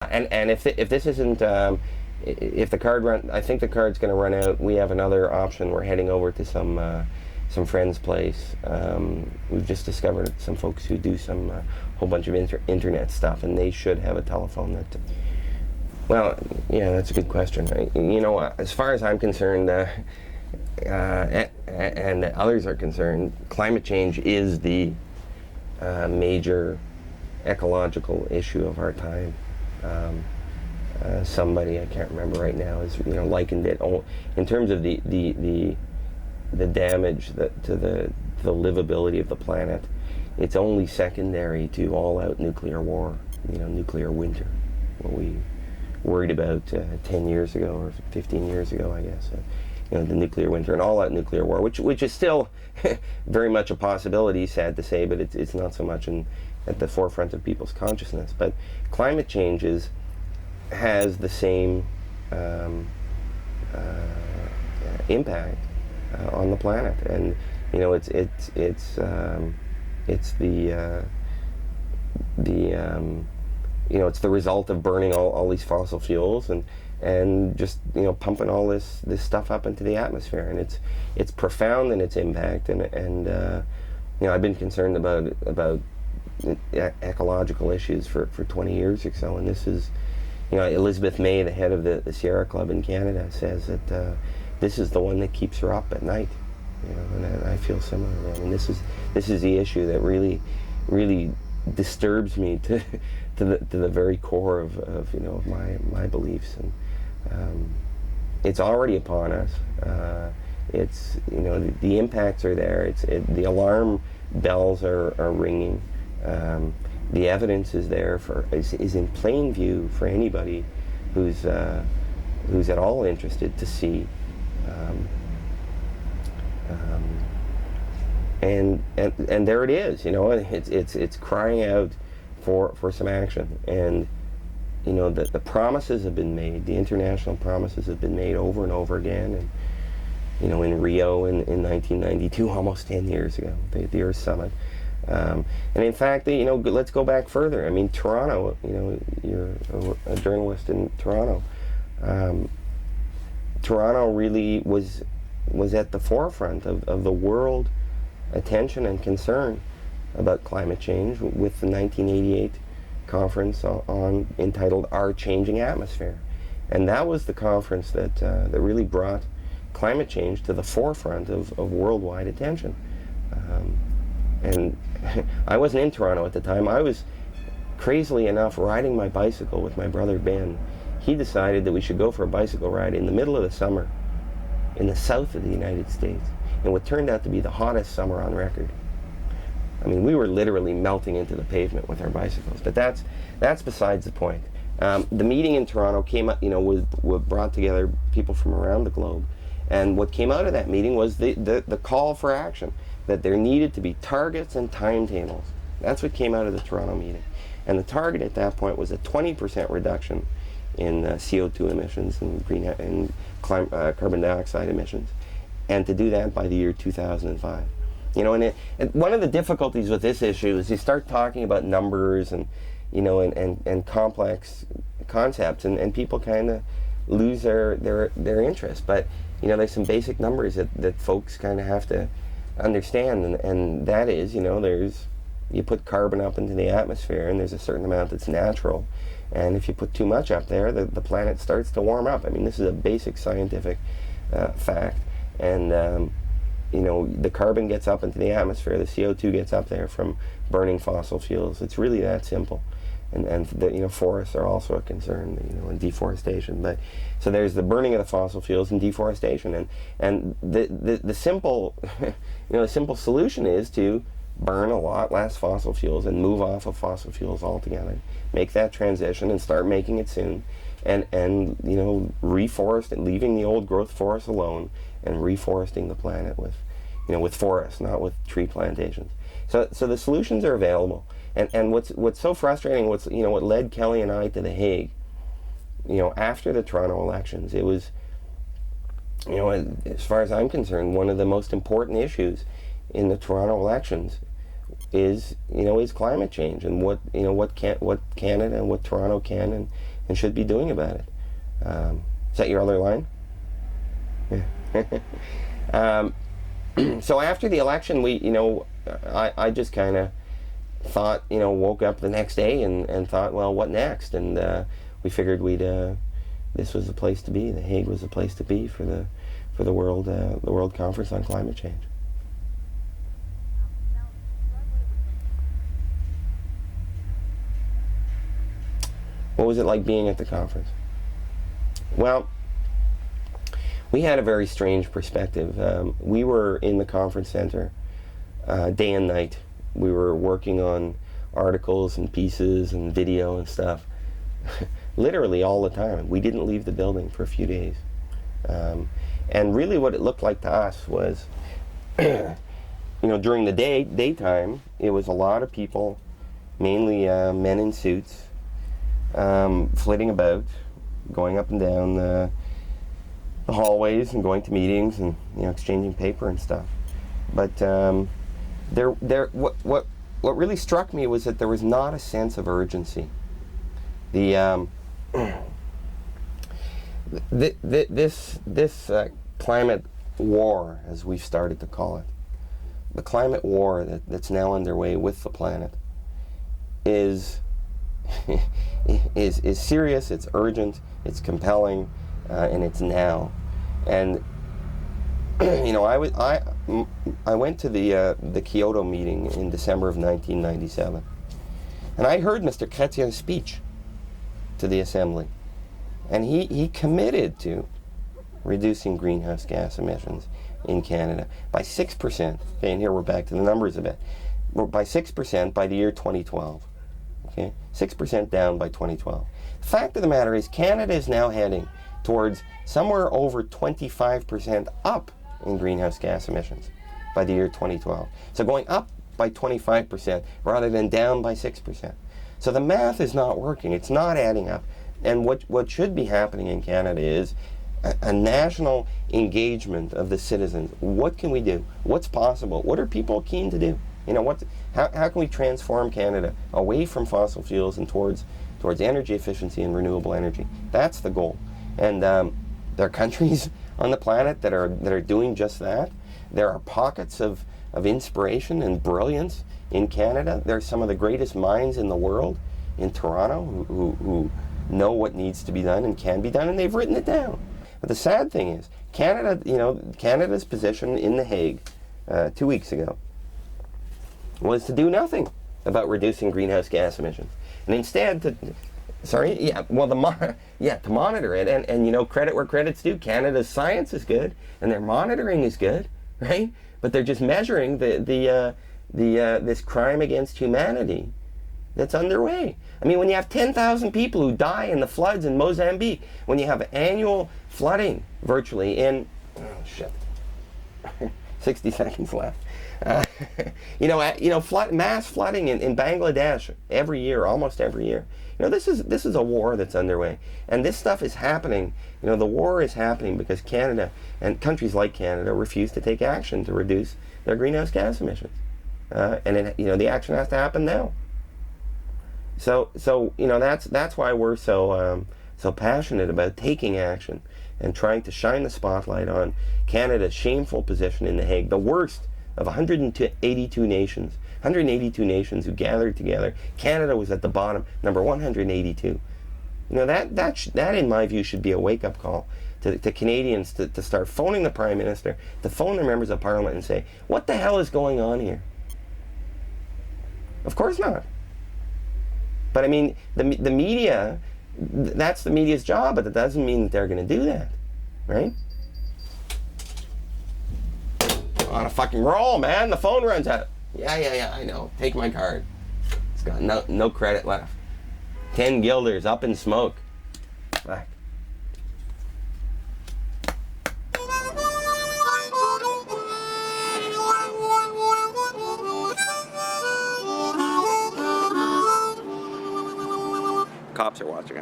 And if this isn't if the card run, I think the card's going to run out. We have another option. We're heading over to some friend's place. We've just discovered some folks who do some whole bunch of internet stuff, and they should have a telephone that. Well, yeah, that's a good question. You know, as far as I'm concerned, and others are concerned, climate change is the major ecological issue of our time. Somebody, I can't remember right now, has likened it in terms of the damage to the livability of the planet. It's only secondary to all-out nuclear war, nuclear winter, what we worried about 10 years ago or 15 years ago, I guess. The nuclear winter and all-out nuclear war, which is still very much a possibility, sad to say, but it's not so much at the forefront of people's consciousness. But climate change has the same impact on the planet, and it's the result of burning all these fossil fuels and just pumping all this stuff up into the atmosphere, and it's profound in its impact, and I've been concerned about ecological issues for 20 years or so, and this is Elizabeth May, the head of the Sierra Club in Canada, says that this is the one that keeps her up at night, and I feel similarly. I mean, this is the issue that really disturbs me to the very core of my beliefs, and it's already upon us. It's the impacts are there. The alarm bells are ringing. The evidence is there is in plain view for anybody who's at all interested to see. And there it is, it's crying out for some action, and the promises have been made, the international promises have been made over and over again, and in Rio in 1992, almost 10 years ago, the Earth Summit, and in fact, let's go back further. I mean, Toronto, you're a journalist in Toronto. Toronto really was at the forefront of the world attention and concern about climate change with the 1988 conference entitled "Our Changing Atmosphere," and that was the conference that really brought climate change to the forefront of worldwide attention. And I wasn't in Toronto at the time. I was, crazily enough, riding my bicycle with my brother Ben. He decided that we should go for a bicycle ride in the middle of the summer in the south of the United States, in what turned out to be the hottest summer on record. I mean, we were literally melting into the pavement with our bicycles, but that's besides the point. The meeting in Toronto came up, was brought together people from around the globe, and what came out of that meeting was the call for action, that there needed to be targets and timetables. That's what came out of the Toronto meeting, and the target at that point was a 20% reduction in CO2 emissions and carbon dioxide emissions, and to do that by the year 2005. And one of the difficulties with this issue is you start talking about numbers and complex concepts, and people kind of lose their interest. But there's some basic numbers that folks kind of have to understand, and that is, you put carbon up into the atmosphere, and there's a certain amount that's natural, and if you put too much up there, the planet starts to warm up. I mean, this is a basic scientific fact, and the carbon gets up into the atmosphere, the CO2 gets up there from burning fossil fuels. It's really that simple. And forests are also a concern, and deforestation. But so there's the burning of the fossil fuels and deforestation, and the simple the simple solution is to burn a lot less fossil fuels and move off of fossil fuels altogether. Make that transition and start making it soon, and reforest and leaving the old growth forests alone, and reforesting the planet with forests, not with tree plantations. So the solutions are available. And what's so frustrating, what led Kelly and I to The Hague, after the Toronto elections, it was, as far as I'm concerned, one of the most important issues in the Toronto elections is climate change, and what Canada and what Toronto can and should be doing about it. Is that your other line? Yeah. So after the election, I just kind of thought, woke up the next day and thought, well, what next? And we figured this was the place to be. The Hague was the place to be for the World Conference on Climate Change. What was it like being at the conference? Well, we had a very strange perspective. We were in the conference center day and night. We were working on articles and pieces and video and stuff literally all the time. We didn't leave the building for a few days. And really what it looked like to us was, during the daytime, it was a lot of people, mainly men in suits, flitting about, going up and down the hallways and going to meetings and exchanging paper and stuff. But what really struck me was that there was not a sense of urgency. This climate war, as we've started to call it, the climate war that's now underway with the planet, is serious. It's urgent. It's compelling, and it's now. And I went to the Kyoto meeting in December of 1997, and I heard Mr. Chrétien's speech to the Assembly, and he committed to reducing greenhouse gas emissions in Canada by 6%. Okay, and here we're back to the numbers a bit. By 6% by the year 2012. Okay, 6% down by 2012. The fact of the matter is, Canada is now heading towards somewhere over 25% up in greenhouse gas emissions by the year 2012. So going up by 25% rather than down by 6%. So the math is not working. It's not adding up. And what should be happening in Canada is a national engagement of the citizens. What can we do? What's possible? What are people keen to do? How can we transform Canada away from fossil fuels and towards energy efficiency and renewable energy? That's the goal. And there are countries on the planet that are doing just that. There are pockets of inspiration and brilliance in Canada. There are some of the greatest minds in the world in Toronto who know what needs to be done and can be done, and they've written it down. But the sad thing is, Canada's position in The Hague 2 weeks ago was to do nothing about reducing greenhouse gas emissions, and instead to monitor it, and credit where credit's due. Canada's science is good, and their monitoring is good, right? But they're just measuring this crime against humanity that's underway. I mean, when you have 10,000 people who die in the floods in Mozambique, when you have annual flooding virtually in 60 seconds left. Mass flooding in Bangladesh every year, almost every year. This is a war that's underway, and this stuff is happening. The war is happening because Canada and countries like Canada refuse to take action to reduce their greenhouse gas emissions, and the action has to happen now. So that's why we're so passionate about taking action and trying to shine the spotlight on Canada's shameful position in The Hague, the worst of 182 nations. 182 nations who gathered together. Canada was at the bottom, number 182. That in my view should be a wake-up call to Canadians to start phoning the Prime Minister, to phone their members of Parliament and say, what the hell is going on here? Of course not. But I mean, the media, that's the media's job, but that doesn't mean that they're going to do that, right? On a fucking roll, man. The phone runs out. Yeah, I know. Take my card. It's got no credit left. 10 guilders up in smoke. Fuck. Cops are watching us.